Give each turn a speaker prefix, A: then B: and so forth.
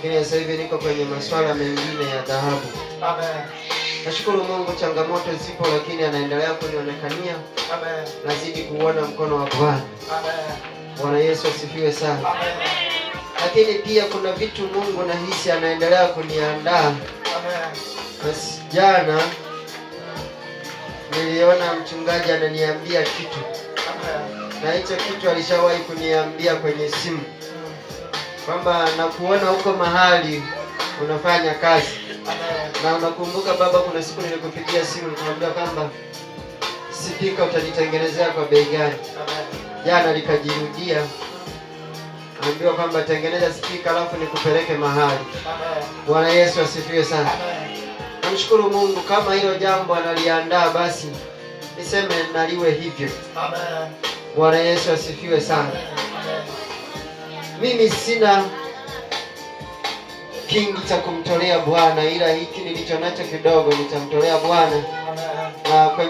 A: lakini sasa hivi niko kwenye masuala mengine ya dhahabu.
B: Amen.
A: Nashukuru Mungu, changamoto zipo, lakini anaendelea kunionekania.
B: Amen.
A: Nazidi kuona mkono wa Bwana.
B: Amen.
A: Bwana Yesu asifiwe sana.
B: Amen.
A: Lakini pia kuna vitu Mungu nahisi anaendelea kuniandaa.
B: Amen.
A: Basi jana niliona mchungaji ananiambia kitu.
B: Amen.
A: Na hicho kitu alishawahi kuniambia kwenye simu kwamba nakuona huko mahali unafanya kazi.
B: Amen.
A: Na unakumbuka baba, kuna siku nilikupigia simu nikamwambia kwamba spika utanitengenezea kwa bei gani?
B: Amen.
A: Jana likajirudia. Naambiwa kwamba tengeneza spika alafu nikupeleke mahali.
B: Amen.
A: Bwana Yesu asifiwe sana.
B: Amen.
A: Namshukuru Mungu, kama hilo jambo analiandaa basi niseme naliwe hivyo.
B: Amen.
A: Bwana Yesu asifiwe sana.
B: Amen.
A: Mimi sina kingi cha kumtolea Bwana, ila hiki nilicho nacho kidogo nitamtolea Bwana.
B: Amen.
A: Na kwenye